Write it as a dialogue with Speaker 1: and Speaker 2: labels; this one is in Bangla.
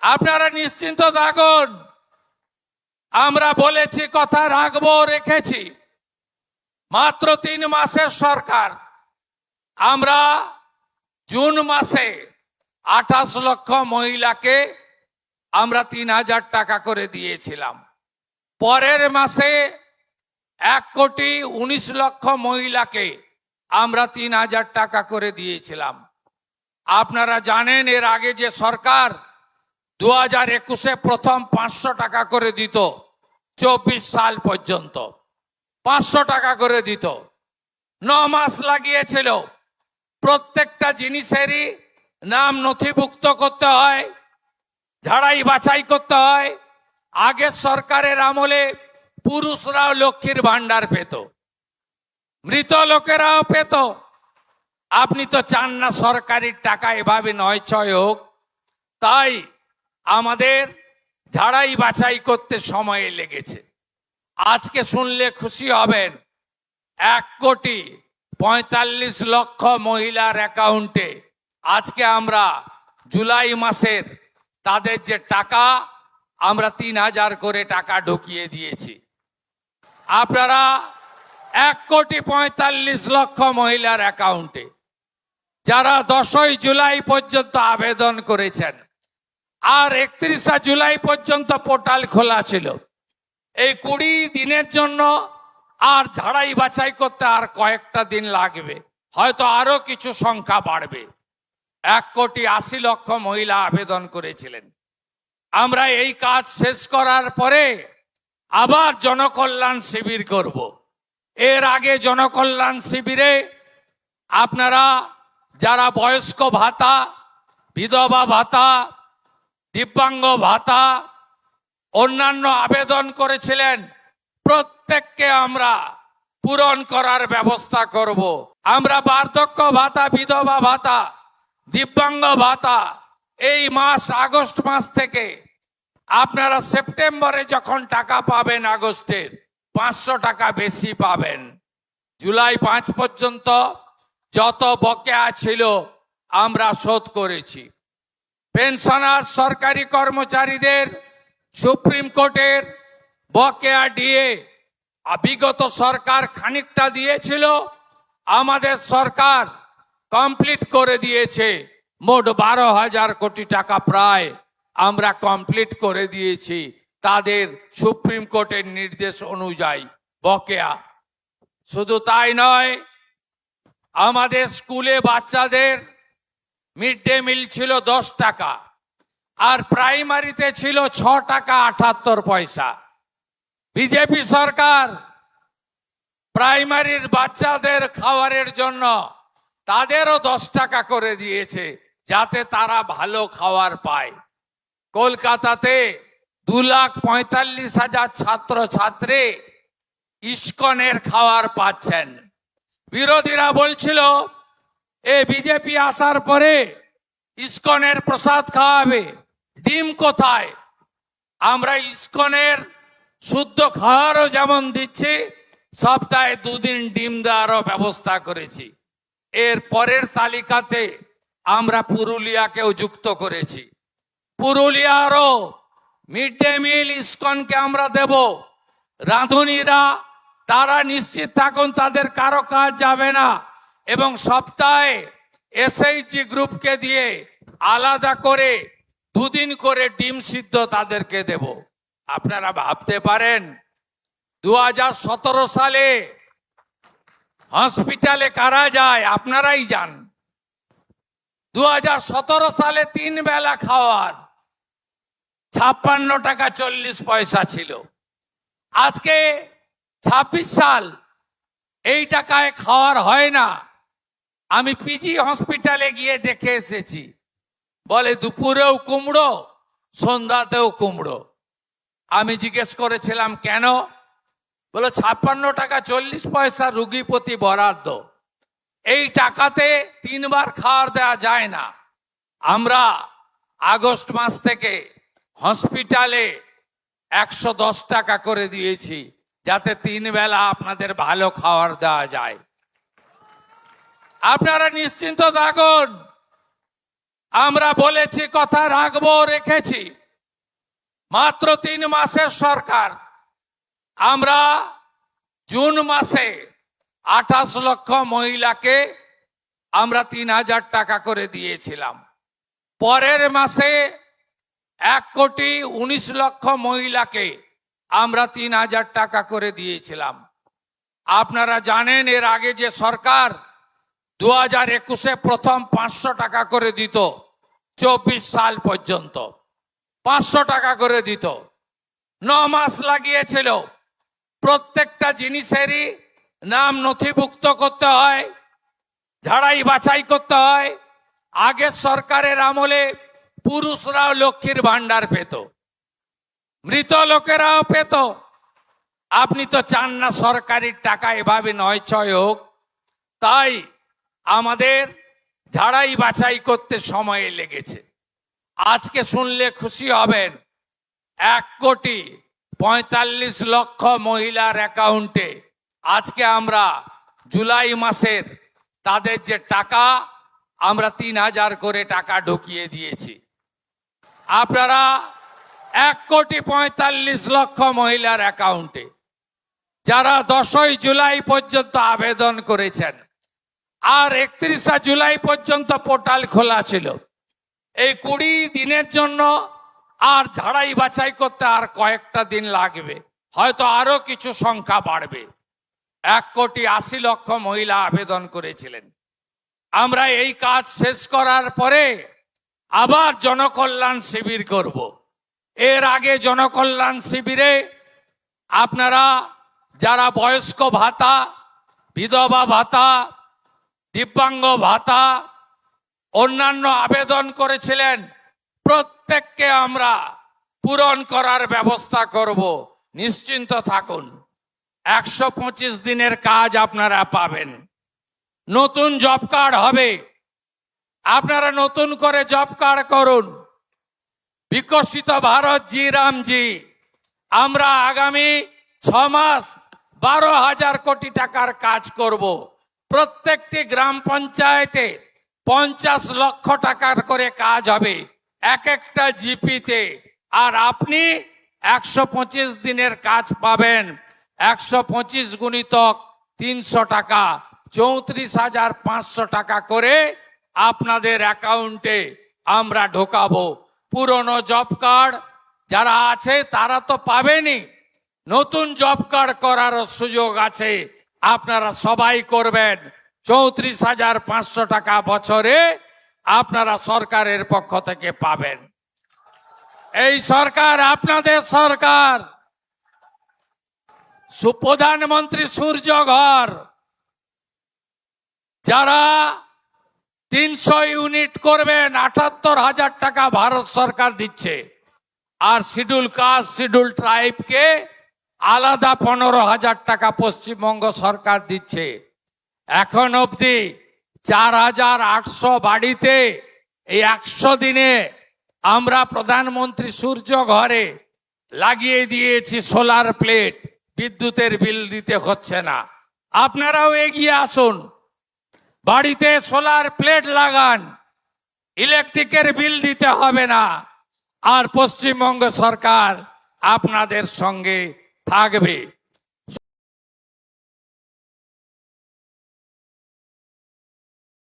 Speaker 1: আপনারা নিশ্চিন্ত থাকুন, আমরা বলেছি কথা রাখবো, রেখেছি। মাত্র 3 মাসের সরকার, আমরা জুন মাসে 28 লক্ষ মহিলাকে আমরা 3000 টাকা করে দিয়েছিলাম। পরের মাসে 1,19,00,000 মহিলাকে আমরা 3000 টাকা করে দিয়েছিলাম। আপনারা জানেন এর আগে যে সরকার 2021-এ প্রথম 500 টাকা করে দিত, 24 সাল পর্যন্ত 500 টাকা করে দিত। 9 মাস লাগিয়েছিল। প্রত্যেকটা জিনিসেরই নাম নথিভুক্ত করতে হয়, ঝাড়াই বাছাই করতে হয়। আগের সরকারের আমলে পুরুষরাও লক্ষ্মীর ভান্ডার পেত, মৃত লোকেরাও পেত। আপনি তো চান না সরকারি টাকা এভাবে নয় ছয় হোক, তাই আমাদের ঝাড়াই বাছাই করতে সময় লেগেছে। আজকে শুনলে খুশি হবেন, 1,45,00,000 মহিলার অ্যাকাউন্টে আজকে আমরা জুলাই মাসের তাদের যে টাকা, আমরা 3,000 করে টাকা ঢুকিয়ে দিয়েছি। আপনারা 1,45,00,000 মহিলার অ্যাকাউন্টে যারা 10ই জুলাই পর্যন্ত আবেদন করেছেন, আর 31শে জুলাই পর্যন্ত পোর্টাল খোলা ছিল। এই 20 দিনের জন্য আর ঝাড়াই বাছাই করতে আর কয়েকটা দিন লাগবে, হয়তো আরো কিছু সংখ্যা বাড়বে। 1,80,00,000 মহিলা আবেদন করেছিলেন। আমরা এই কাজ শেষ করার পরে আবার জনকল্যাণ শিবির করব। এর আগে জনকল্যাণ শিবিরে আপনারা যারা বয়স্ক ভাতা, বিধবা ভাতা, দিব্যাঙ্গ ভাতা, অন্যান্য আবেদন করেছিলেন, প্রত্যেককে আমরা পূরণ করার ব্যবস্থা করব। আমরা বার্ধক্য ভাতা, বিধবা ভাতা, দিব্যাঙ্গ ভাতা এই মাস আগস্ট মাস থেকে আপনারা সেপ্টেম্বরে যখন টাকা পাবেন আগস্টের 500 টাকা বেশি পাবেন। জুলাই 5 পর্যন্ত যত বকেয়া ছিল আমরা শোধ করেছি। পেনশনার সরকারি কর্মচারীদের সুপ্রিম কোর্টের বকেয়া দিয়ে বিগত সরকার খানিকটা দিয়েছিল, আমাদের সরকার কমপ্লিট করে দিয়েছে। মোট 12,000 কোটি টাকা প্রায় আমরা কমপ্লিট করে দিয়েছি তাদের সুপ্রিম কোর্টের নির্দেশ অনুযায়ী বকেয়া। শুধু তাই নয়, আমাদের স্কুলে বাচ্চাদের মিড ডে মিল ছিল 10 টাকা, আর প্রাইমারিতে ছিল 6 টাকা 78 পয়সা। বিজেপি সরকার প্রাইমারির বাচ্চাদের খাবারের জন্য তাদেরও 10 টাকা করে দিয়েছে, যাতে তারা ভালো খাবার পায়। কলকাতাতে 2,45,000 ছাত্র ছাত্রী ইস্কনের খাবার পাচ্ছেন। বিরোধীরা বলছিল এ বিজেপি আসার পরে ইস্কনের প্রসাদ খাওয়াবে, ডিম কোথায়? আমরা ইস্কনের শুদ্ধ খাওয়ারও যেমন দিচ্ছি, সপ্তাহে 2 দিন ডিম দেওয়ারও ব্যবস্থা করেছি। এর পরের তালিকাতে আমরা পুরুলিয়াকেও যুক্ত করেছি। পুরুলিয়ারও মিড ডে মিল ইস্কনকে আমরা দেব। রাঁধুনিরা তারা নিশ্চিত থাকুন, তাদের কারো কাজ যাবে না, এবং সপ্তাহে এসএইচজি গ্রুপকে দিয়ে আলাদা করে 2 দিন করে ডিম সিদ্ধ তাদেরকে দেব। আপনারা ভাবতে পারেন 2017 সালে হসপিটালে কারা যায়? আপনারাই যান। 2017 সালে 3 বেলা খাওয়ার 56 টাকা 40 পয়সা ছিল। আজকে 26 সাল, এই টাকায় খাওয়ার হয় না। আমি পিজি হসপিটালে গিয়ে দেখে এসেছি, বলে দুপুরেও কুমড়ো, সন্ধ্যাতেও কুমড়ো। আমি জিজ্ঞেস করেছিলাম কেন? বলে 56 টাকা 40 পয়সা রুগী প্রতি বরাদ্দ, এই টাকাতে 3 বার খাওয়ার দেওয়া যায় না। আমরা আগস্ট মাস থেকে হসপিটালে 110 টাকা করে দিয়েছি, যাতে 3 বেলা আপনাদের ভালো খাবার দেওয়া যায়। আপনারা নিশ্চিন্ত থাকুন, আমরা বলেছি, কথা রাখবো, রেখেছি। মাত্র 3 মাসের সরকার। আমরা জুন মাসে 28 লক্ষ মহিলাকে আমরা 3,000 টাকা করে দিয়েছিলাম। পরের মাসে 1,19,00,000 মহিলাকে আমরা 3,000 টাকা করে দিয়েছিলাম। আপনারা জানেন এর আগে যে সরকার 2021-এ প্রথম 500 টাকা করে দিত, 24 সাল পর্যন্ত 500 টাকা করে দিত। 9 মাস লাগিয়েছিল। প্রত্যেকটা জিনিসেরই নাম নথিভুক্ত করতে হয়, ঝাড়াই বাছাই করতে হয়। আগের সরকারের আমলে পুরুষরাও লক্ষ্মীর ভান্ডার পেত, মৃত লোকেরাও পেত। আপনি তো চান না সরকারি টাকা এভাবে নয় ছয় হোক, তাই আমাদের ঝাড়াই বাছাই করতে সময় লেগেছে। আজকে শুনলে খুশি হবেন, 1,45,00,000 মহিলার অ্যাকাউন্টে আজকে আমরা জুলাই মাসের তাদের যে টাকা, আমরা 3,000 করে টাকা ঢুকিয়ে দিয়েছি। আপনারা 1,45,00,000 মহিলার অ্যাকাউন্টে যারা 10ই জুলাই পর্যন্ত আবেদন করেছেন, আর 31শে জুলাই পর্যন্ত পোর্টাল খোলা ছিল। এই 20 দিনের জন্য আর ঝাড়াই বাছাই করতে আর কয়েকটা দিন লাগবে, হয়তো আরো কিছু সংখ্যা বাড়বে। 1,80,00,000 মহিলা আবেদন করেছিলেন। আমরা এই কাজ শেষ করার পরে আবার জনকল্যাণ শিবির করব। এর আগে জনকল্যাণ শিবিরে আপনারা যারা বয়স্ক ভাতা, বিধবা ভাতা, দিব্যাঙ্গ ভাতা, অন্যান্য আবেদন করেছিলেন, প্রত্যেককে আমরা পূরণ করার ব্যবস্থা করব, নিশ্চিন্ত থাকুন। 125 দিনের কাজ আপনারা পাবেন। নতুন জব কার্ড হবে, আপনারা নতুন করে জব কার্ড করুন। বিকশিত ভারত জি রামজি, আমরা আগামী 6 মাস 12,000 কোটি টাকার কাজ করব। প্রত্যেকটি গ্রাম পঞ্চায়েতে 50 লক্ষ টাকার করে কাজ হবে এক একটা জিপিতে। আর আপনি 125 দিনের কাজ পাবেন। 125 গুণিতক 300 টাকা, 34,500 টাকা করে আপনাদের অ্যাকাউন্টে আমরা ঢোকাবো। পুরনো জব কার্ড যারা আছে তারা তো পাবেনই, নতুন জব কার্ড করার সুযোগ আছে, আপনারা সবাই করবেন। 34,500 টাকা বছরে আপনারা সরকারের পক্ষ থেকে পাবেন। এই সরকার আপনাদের সরকার। প্রধানমন্ত্রী সূর্য ঘর, যারা 300 ইউনিট করবেন 78,000 টাকা ভারত সরকার দিচ্ছে। আর শিডিউল কাস্ট, শিডিউল ট্রাইবকে আলাদা 15,000 টাকা পশ্চিমবঙ্গ সরকার দিচ্ছে। এখন অবধি 4,800 বাড়িতে এই 100 দিনে আমরা প্রধানমন্ত্রী সূর্য ঘরে লাগিয়ে দিয়েছি সোলার প্লেট। বিদ্যুতের বিল দিতে হচ্ছে না। আপনারাও এগিয়ে আসুন, বাড়িতে সোলার প্লেট লাগান, ইলেকট্রিকের বিল দিতে হবে না। আর পশ্চিমবঙ্গ সরকার আপনাদের সঙ্গে থাকবে।